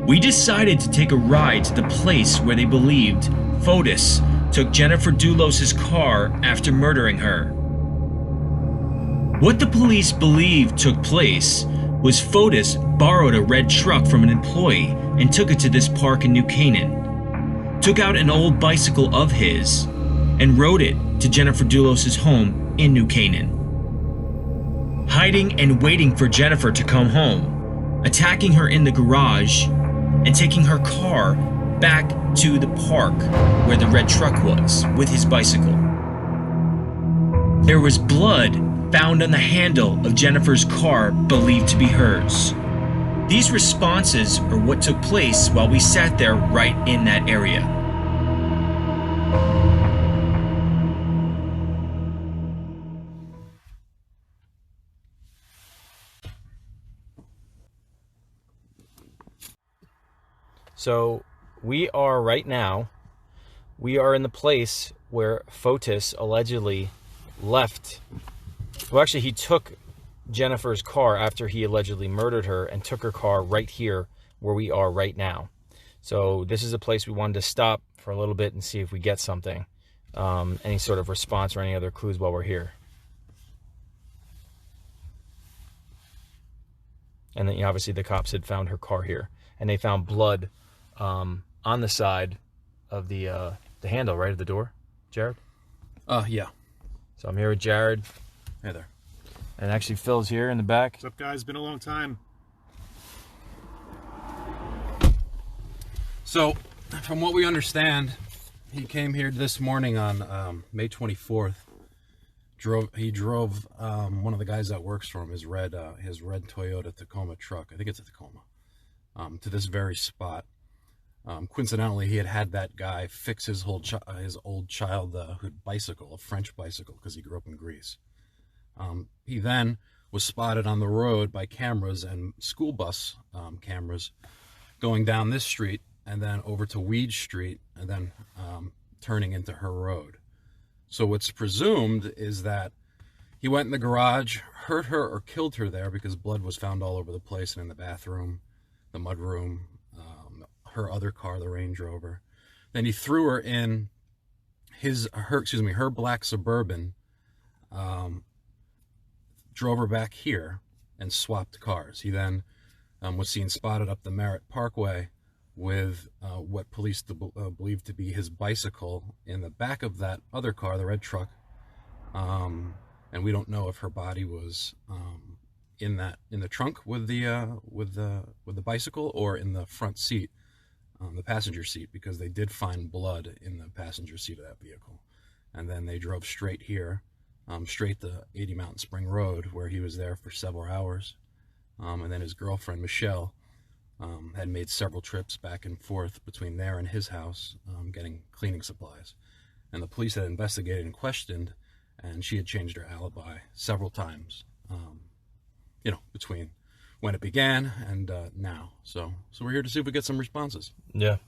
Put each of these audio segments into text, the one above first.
We decided to take a ride to the place where they believed Fotis took Jennifer Dulos' car after murdering her. What the police believe took place was Fotis borrowed a red truck from an employee and took it to this park in New Canaan, took out an old bicycle of his, and rode it to Jennifer Dulos' home in New Canaan, hiding and waiting for Jennifer to come home, attacking her in the garage, and taking her car back to the park where the red truck was with his bicycle. There was blood found on the handle of Jennifer's car believed to be hers. These responses are what took place while we sat there right in that area. So we are right now, we are in the place where Fotis allegedly left. Well, actually, he took Jennifer's car after he allegedly murdered her and took her car right here where we are right now. So this is a place we wanted to stop for a little bit and see if we get something, any sort of response or any other clues while we're here. And then obviously the cops had found her car here, and they found blood on the side of the handle, right, of the door. Jared? Yeah. So I'm here with Jared. Hey there. And actually Phil's here in the back. What's up, guys? Been a long time. So, from what we understand, he came here this morning on May 24th. He drove one of the guys that works for him, his red Toyota Tacoma truck. I think it's a Tacoma. To this very spot. Coincidentally, he had that guy fix his old childhood bicycle, a French bicycle, because he grew up in Greece. He then was spotted on the road by cameras and school bus cameras going down this street and then over to Weed Street and then turning into her road. So what's presumed is that he went in the garage, hurt her or killed her there because blood was found all over the place and in the bathroom, the mudroom, her other car, the Range Rover. Then he threw her in her black Suburban, drove her back here and swapped cars. He then was seen spotted up the Merritt Parkway with what police believed to be his bicycle in the back of that other car, the red truck. And we don't know if her body was in the trunk with the bicycle or in the front seat, the passenger seat, because they did find blood in the passenger seat of that vehicle. And then they drove straight here, straight to 80 Mountain Spring Road, where he was there for several hours. And then his girlfriend, Michelle, had made several trips back and forth between there and his house, getting cleaning supplies. And the police had investigated and questioned, and she had changed her alibi several times, between when it began and now. So we're here to see if we get some responses. Yeah.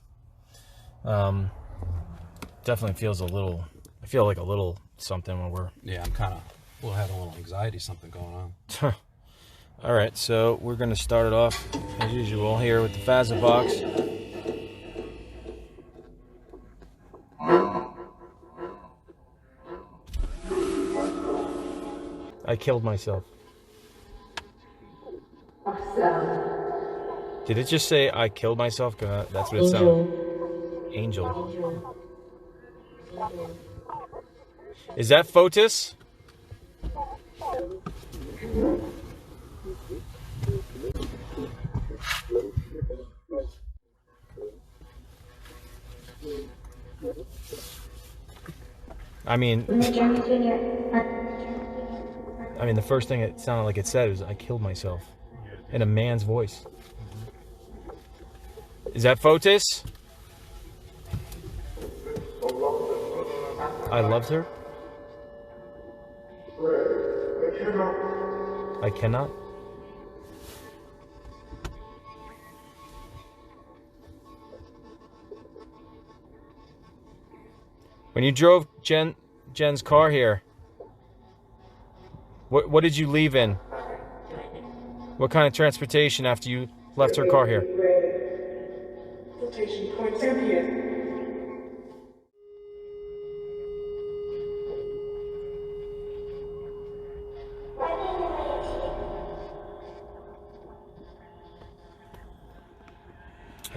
Definitely feels I feel like a little something when we're... Yeah, we'll have a little anxiety, something going on. All right, so we're going to start it off, as usual, here with the Fazza box. I killed myself. Did it just say I killed myself? That's what it sounded. Angel. Is that Fotis? I mean, the first thing it sounded like it said was I killed myself in a man's voice. Is that Fotis? I loved her. I cannot. When you drove Jen's car here, what did you leave in? What kind of transportation after you left her car here?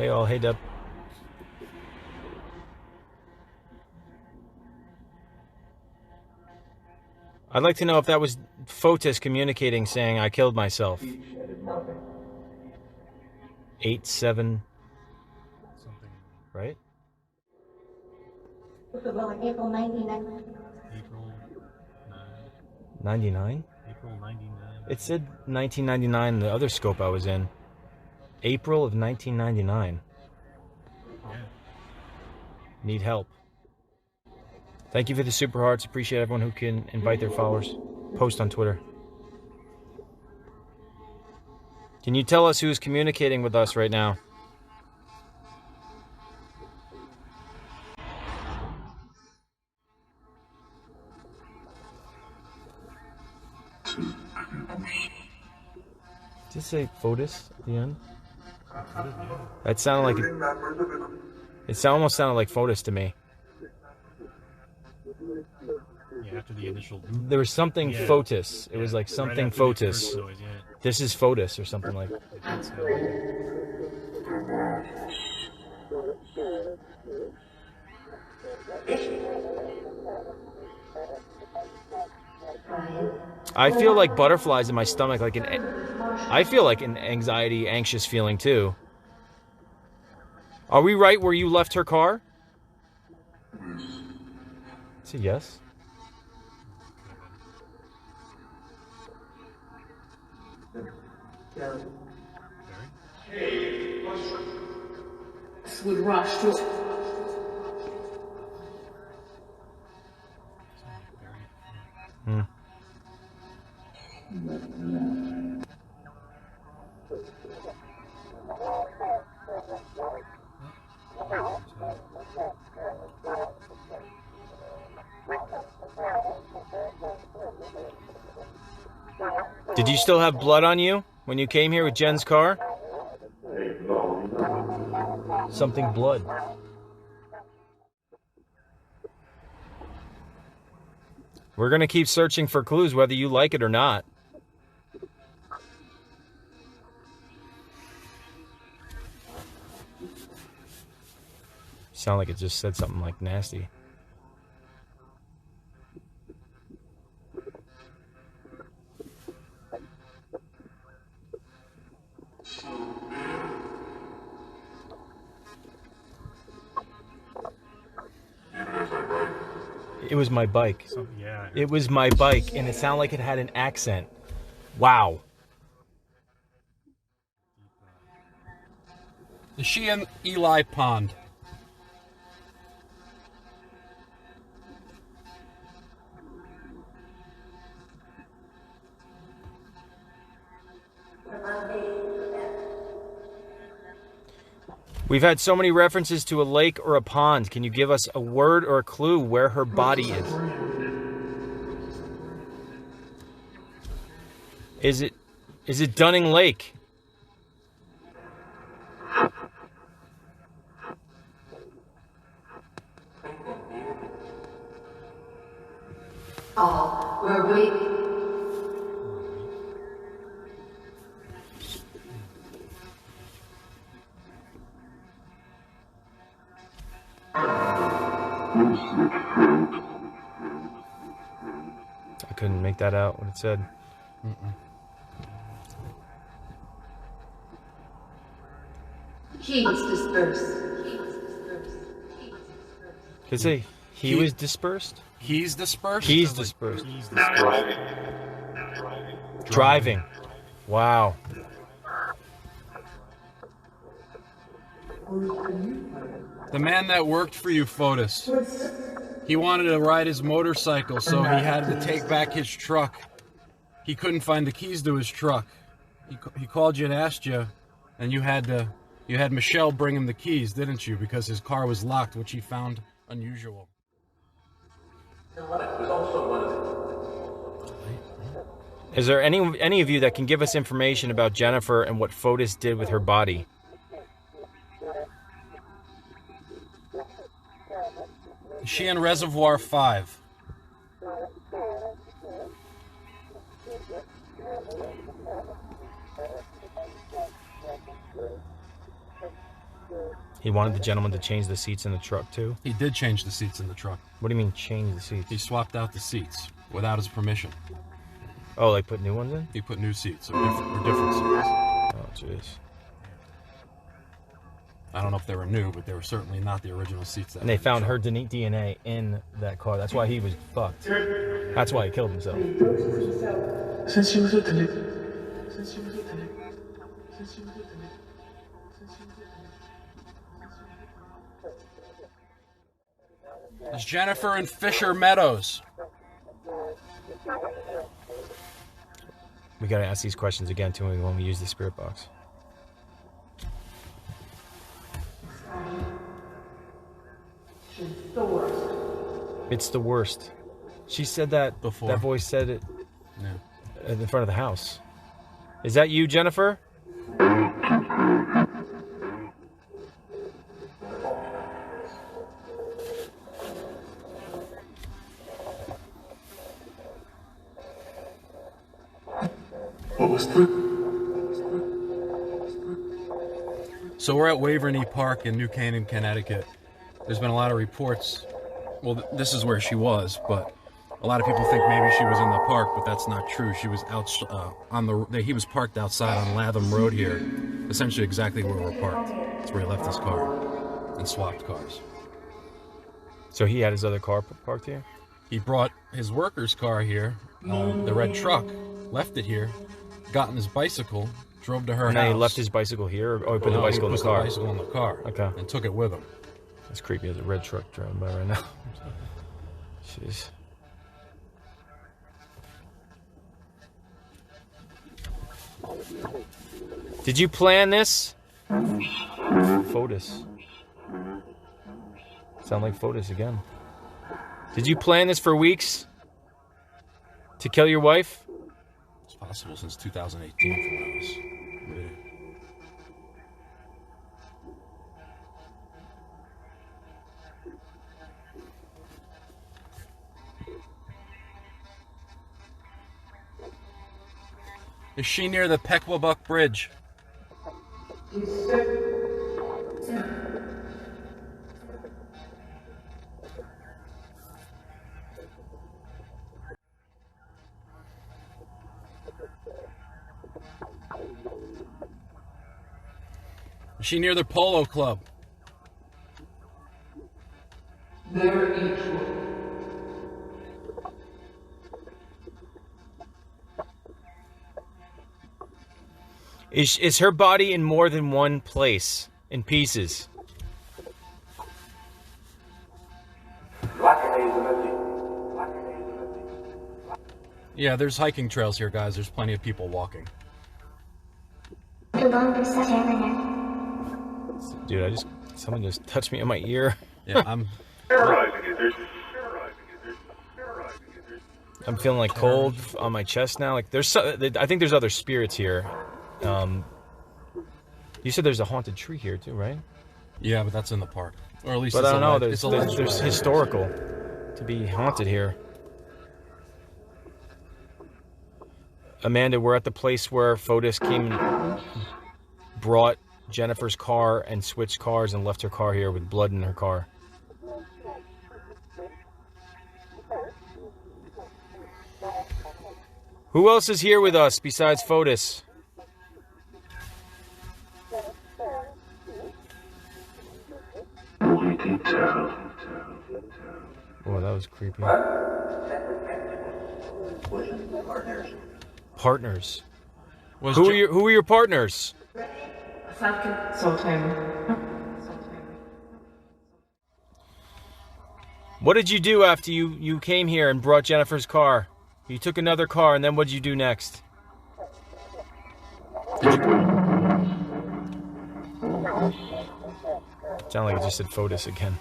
Hey all, hey Deb. I'd like to know if that was Fotis communicating saying I killed myself. 8-7 something, right? April 99. April 99? April 99. It said 1999 in the other scope I was in. April of 1999. Yeah. Need help. Thank you for the super hearts. Appreciate everyone who can invite their followers. Post on Twitter. Can you tell us who's communicating with us right now? Did it say Fotis at the end? That sounded like it almost sounded like Fotis to me. Yeah, after the initial. There was something Fotis. It was like something right after the Fotis. first noise, yeah. This is Fotis or something like. I feel like butterflies in my stomach, I feel like an anxiety, anxious feeling too. Are we right where you left her car? It's a yes. Would rush to. Hmm. Did you still have blood on you when you came here with Jen's car? Something blood. We're going to keep searching for clues whether you like it or not. Sound like it just said something like nasty. It was my bike. Yeah. It was my bike, and it sounded like it had an accent. Wow. Is she in Eli Pond? We've had so many references to a lake or a pond. Can you give us a word or a clue where her body is? Is it Dunning Lake? Oh, we're waiting. I couldn't make that out, what it said. He was dispersed. Could it say he was dispersed? He's dispersed? He's dispersed. He's the Driving. Wow. The man that worked for you, Fotis. He wanted to ride his motorcycle, so he had to take back his truck. He couldn't find the keys to his truck. He called you and asked you, and you had Michelle bring him the keys, didn't you? Because his car was locked, which he found unusual. Is there any of you that can give us information about Jennifer and what Fotis did with her body? Is she in Reservoir 5? He wanted the gentleman to change the seats in the truck too? He did change the seats in the truck. What do you mean change the seats? He swapped out the seats without his permission. Oh, like put new ones in? He put new seats or different seats. Oh, jeez. I don't know if they were new, but they were certainly not the original seats. And they found her DNA in that car. That's why he was fucked. That's why he killed himself. It's Jennifer and Fisher Meadows. We gotta ask these questions again too when we use the spirit box. It's the worst. She said that Before. That voice said it Yeah. in front of the house. Is that you, Jennifer? So we're at Waveny Park in New Canaan, Connecticut. There's been a lot of reports. Well, this is where she was, but a lot of people think maybe she was in the park, but that's not true. She was out he was parked outside on Latham Road here, essentially exactly where we're parked. That's where he left his car and swapped cars. So he had his other car parked here? He brought his worker's car here, the red truck, left it here, got on his bicycle, drove to her And house. then he left his bicycle here? Or he put the No, bicycle in the put car? the bicycle in the car. Okay. And took it with him. That's creepy. There's a red truck driving by right now. Jeez. Did you plan this? Fotis. Sound like Fotis again. Did you plan this for weeks? To kill your wife? It's possible since 2018 from when I was reading. Is she near the Pequabuck Bridge? Is she near the Polo Club? They're equal. Is her body in more than one place? In pieces? Yeah, there's hiking trails here, guys. There's plenty of people walking. Dude, someone just touched me in my ear. Yeah, I'm I'm feeling like cold on my chest now. Like I think there's other spirits here. You said there's a haunted tree here too, right? Yeah, but that's in the park, or at least. But it's I don't know. it's There's historical to be haunted here. Amanda, we're at the place where Fotis came and brought Jennifer's car and switched cars and left her car here with blood in her car. Who else is here with us besides Fotis? Oh, that was creepy. Partners. Who are your partners? What did you do after you came here and brought Jennifer's car? You took another car, and then what did you do next? Sound like it just said Fotis again.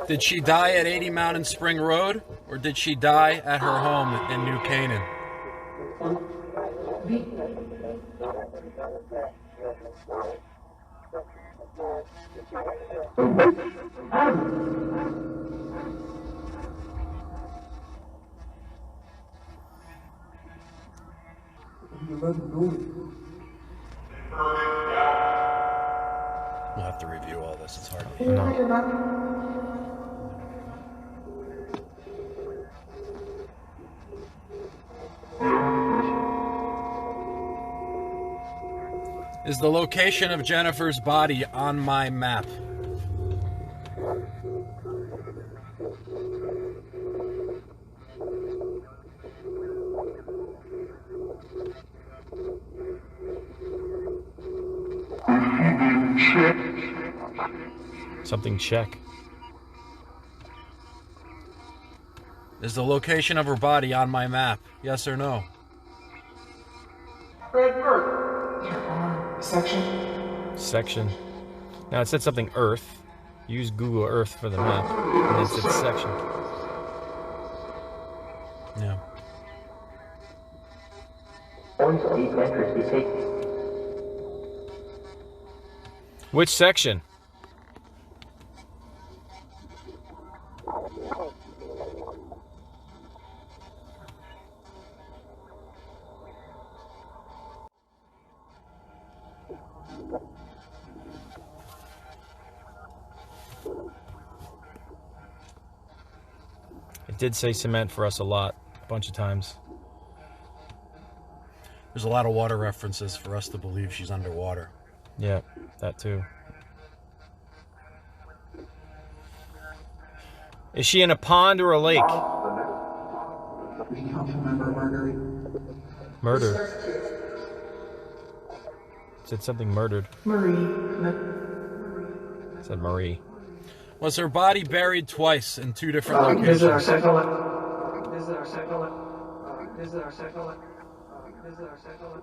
Did she die at 80 Mountain Spring Road, or did she die at her home in New Canaan? We'll have to review all this. It's hard to I hear. know. Is the location of Jennifer's body on my map? Something check. Is the location of her body on my map? Yes or no? Section. Now it said something Earth. Use Google Earth for the map. And it said section. Yeah. Which section? It did say cement for us a lot, a bunch of times. There's a lot of water references for us to believe she's underwater. Yeah, that too. Is she in a pond or a lake? Murder. It said something murdered. It said Marie. Was her body buried twice in two different locations? Visit our second one. Visit our second one. Visit our second one. Visit our second one.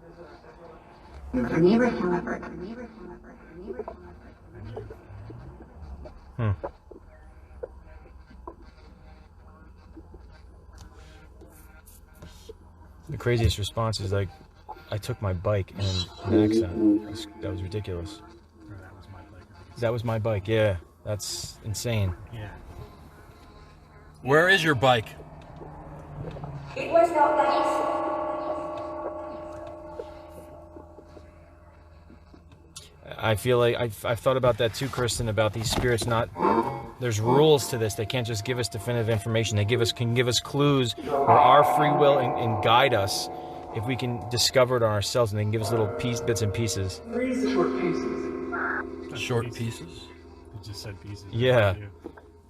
Visit our second one. Her neighbor, however. The craziest response is like, I took my bike in an accident. That was ridiculous. Or that was my bike. That was my bike, yeah. That's insane. Yeah. Where is your bike? It was not nice. I feel like I've thought about that too, Kristen, about these spirits not... There's rules to this. They can't just give us definitive information. They can give us clues or our free will and guide us if we can discover it on ourselves, and they can give us little bits and pieces. Short pieces? It just said pieces. Yeah.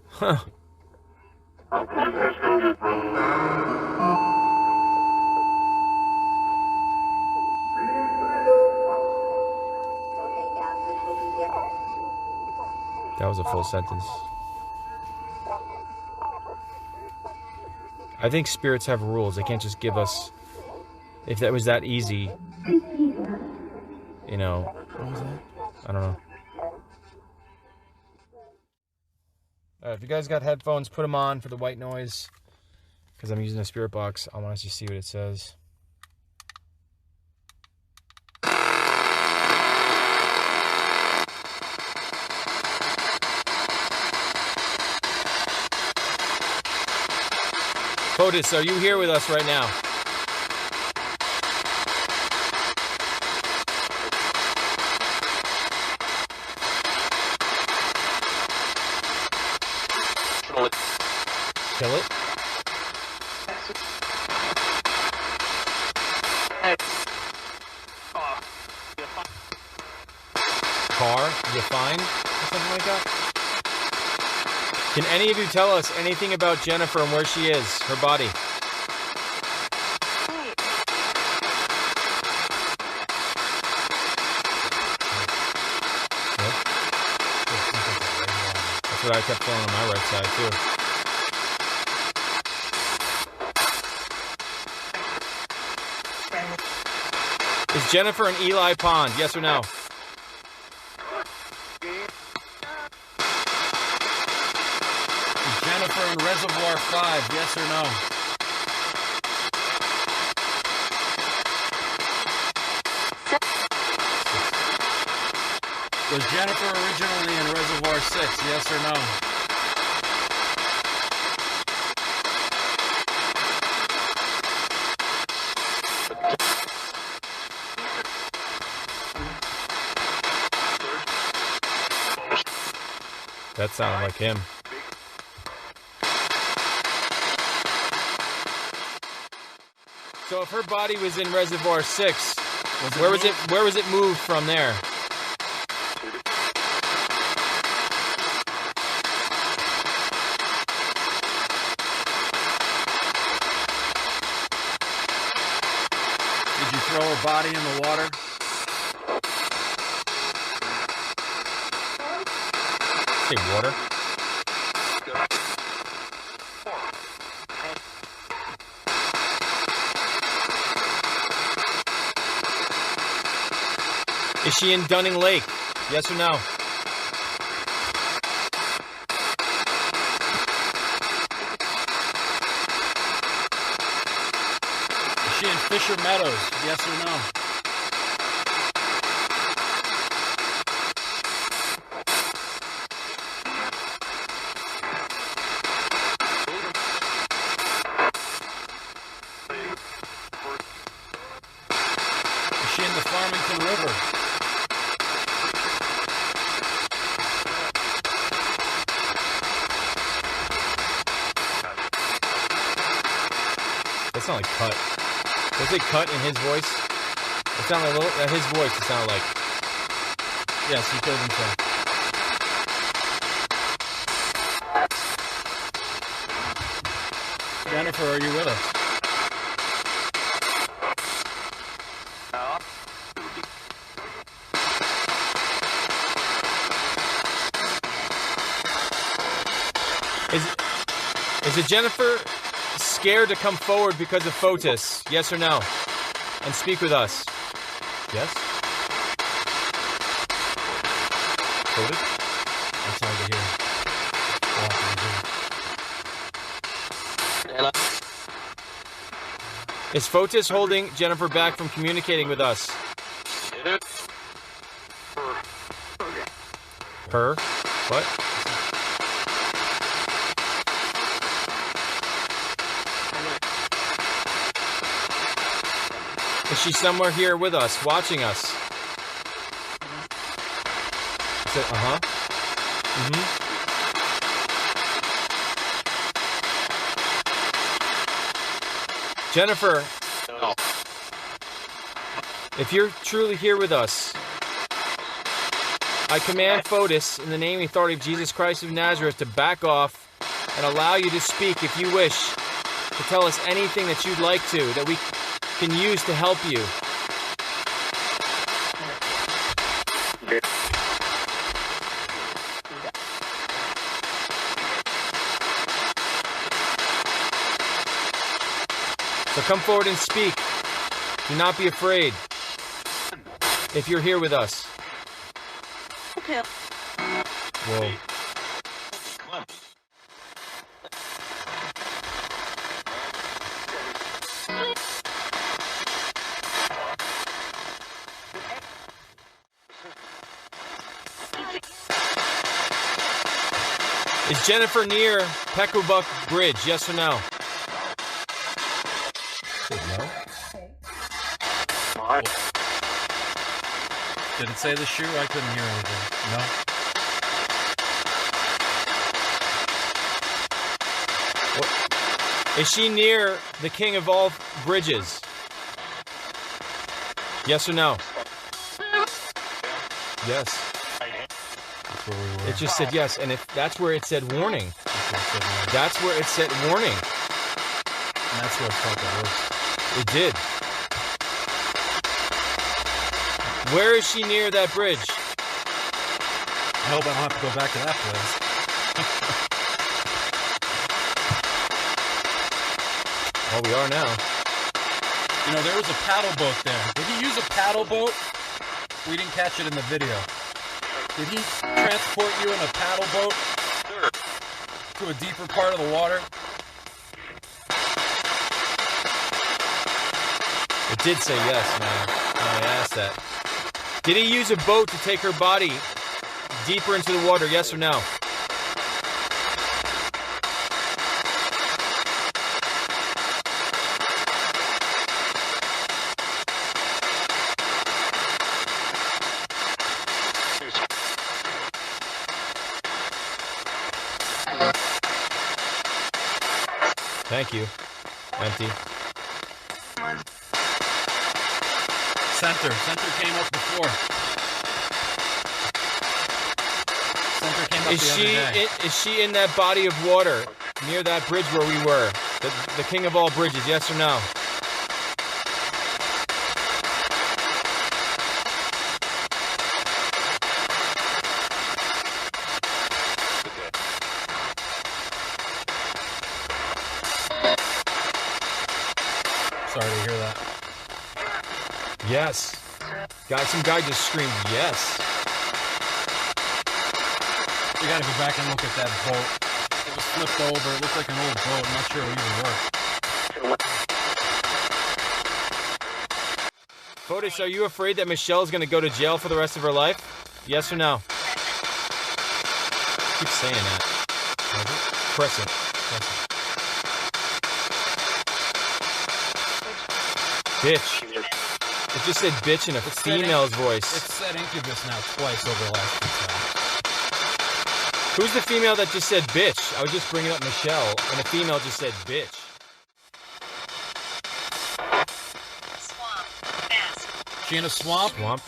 Huh. That was a full sentence. I think spirits have rules. They can't just give us... If that was that easy, you know... What was that? I don't know. Alright, if you guys got headphones, put them on for the white noise. Because I'm using a spirit box. I want us to see what it says. Fotis, are you here with us right now? Kill it? Car? Is it fine? Or something like that? Can any of you tell us anything about Jennifer and where she is, her body? That's what I kept feeling on my right side too. Is Jennifer in Eli Pond? Yes or no? Is Jennifer in Reservoir 5? Yes or no? Was Jennifer originally in Reservoir 6? Yes or no? That sounded like him. So if her body was in Reservoir 6, where was it moved from there? Did you throw her body in the water? Say water. Is she in Dunning Lake? Yes or no? Is she in Fisher Meadows? Yes or no? Is she in the Farmington River? That sounded like cut. Was it cut in his voice? It sounded like his voice. It sounded like. Yes, he killed himself. Jennifer, are you with us? Is it Jennifer scared to come forward because of Fotis? Yes or no? And speak with us. Yes? Fotis? That's hard to hear. Is Fotis holding Jennifer back from communicating with us? Her? What? Is she somewhere here with us, watching us? Is it, Jennifer, if you're truly here with us, I command Fotis, in the name and authority of Jesus Christ of Nazareth, to back off and allow you to speak if you wish, to tell us anything that you'd like to, that we can use to help you. So come forward and speak. Do not be afraid. If you're here with us. Okay. Whoa. Is Jennifer near Peckerbuck Bridge? Yes or no? No. Did it say the shoe? I couldn't hear anything. No? What? Is she near the king of all bridges? Yes or no? Yes. That's where we were. It just said yes, and if that's where it said warning. That's where it said warning. And that's where it felt the worst. It did. Where is she near that bridge? I hope I don't have to go back to that place. Well, we are now. You know, there was a paddle boat there. Did he use a paddle boat? We didn't catch it in the video. Did he transport you in a paddle boat to a deeper part of the water? It did say yes, man. When I asked that. Did he use a boat to take her body deeper into the water? Yes or no? Thank you. Empty. Center came up before. Center came up Is the she other day. is she in that body of water near that bridge where we were? The king of all bridges, yes or no? Sorry to hear that. Yes. Some guy just screamed yes. We gotta go back and look at that boat. It was flipped over. It looked like an old boat. I'm not sure it even worked. Fotis, are you afraid that Michelle's going to go to jail for the rest of her life? Yes or no? Keep saying that. Press it. Bitch. It just said bitch in a female's voice. It's said incubus now twice over the last few times. Who's the female that just said bitch? I was just bringing up Michelle, and the female just said bitch. Swamp. Fast. She in a swamp? Swamp.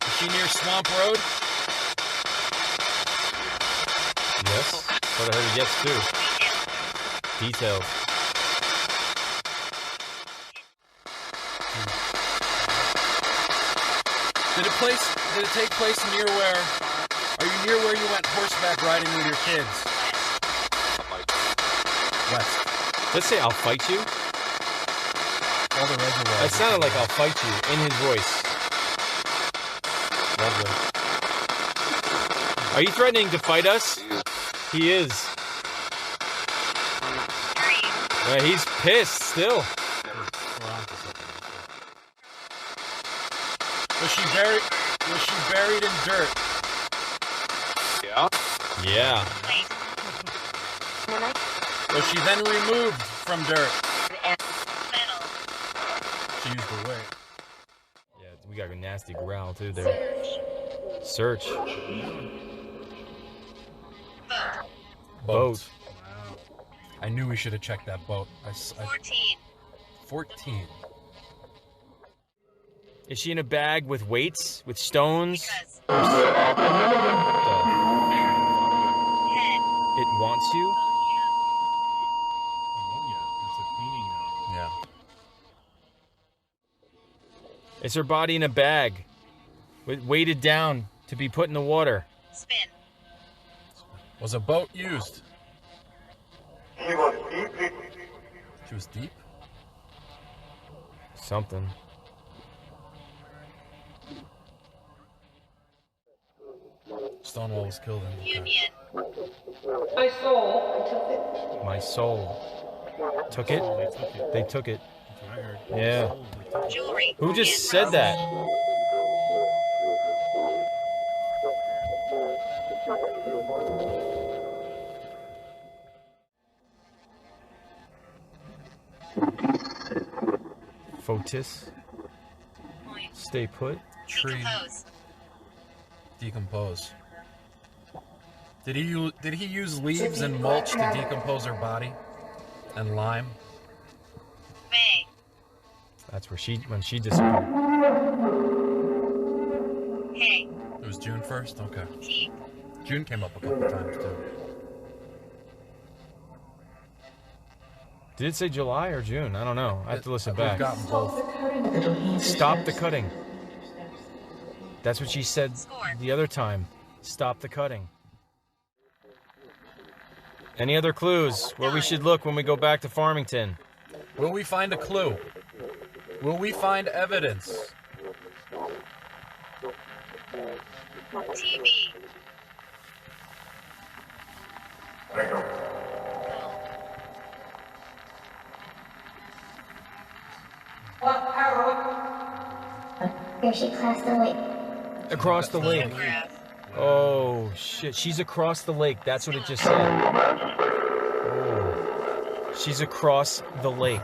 Is she near Swamp Road? Yes. But I heard it yes too. Details. Did it take place near where? Are you near where you went horseback riding with your kids? West. Let's say I'll fight you. All the reservoirs. That sounded like I'll fight you in his voice. Lovely. Are you threatening to fight us? He is. Yeah, he's pissed still. Was she buried in dirt? Yeah. Was she then removed from dirt? She used the wig. Yeah, we got a nasty growl too there. Search. Boat. I knew we should have checked that boat. 14. 14. Is she in a bag with weights, with stones? Because. It wants you? Ammonia. It's a cleaning. Yeah. Is her body in a bag, weighted down to be put in the water? Spin. Was a boat used? She was deep? Something. Stonewall was killed in the Union. My soul. My soul. Took it? They took it. That's what I heard. Yeah. Jewelry. Who just said that? Fotis. Point. Stay put. tree. Decompose. Decompose. Did he use leaves and mulch to decompose her body? And lime? May. That's where when she disappeared. Hay. It was June 1st? Okay. Keep. June came up a couple times too. Did it say July or June? I don't know. I have to listen We've back. gotten both. Stop the cutting. That's what she said the other time. Stop the cutting. Any other clues where we should look when we go back to Farmington? Will we find a clue? Will we find evidence? TV. There she crossed the lake. Across the lake. Photograph. Oh, shit. She's across the lake. That's what it just said. Oh. She's across the lake.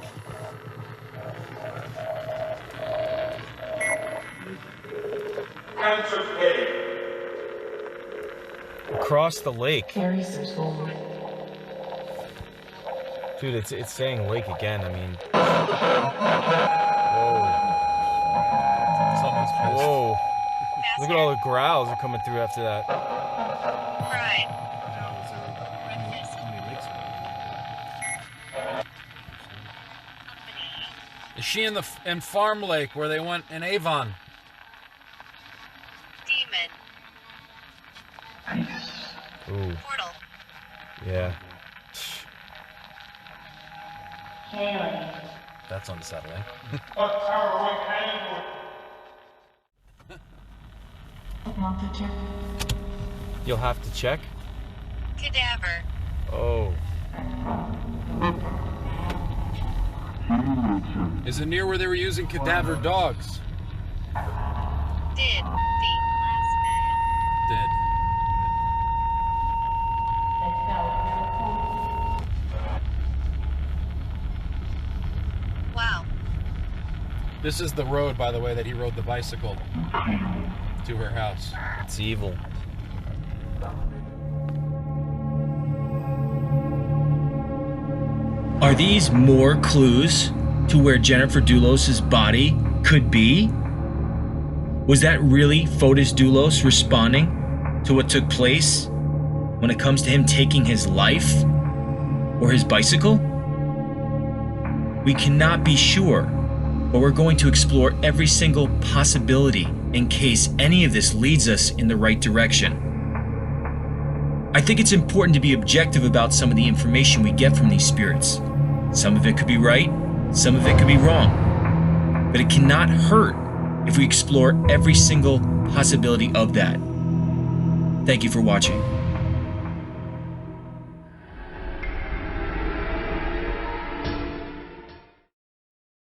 across the lake. Carry some soul. Dude, it's saying lake again. I mean, Someone's pissed. whoa. Look at all Faster. the growls are coming through after that. Pride. Now, is there how many lakes are Company. Is she in Farm Lake where they went in Avon? Demon. Ooh, Portal. yeah. Haley. That's unsettling. Want to check? You'll have to check. Cadaver. Oh, Is it near where they were using cadaver dogs? Did. The last man. Did. Wow. This is the road, by the way, that he rode the bicycle to her house. it's evil. Are these more clues to where Jennifer Dulos' body could be? Was that really Fotis Dulos responding to what took place when it comes to him taking his life or his bicycle? We cannot be sure, but we're going to explore every single possibility in case any of this leads us in the right direction. I think it's important to be objective about some of the information we get from these spirits. Some of it could be right, some of it could be wrong, but it cannot hurt if we explore every single possibility of that. Thank you for watching.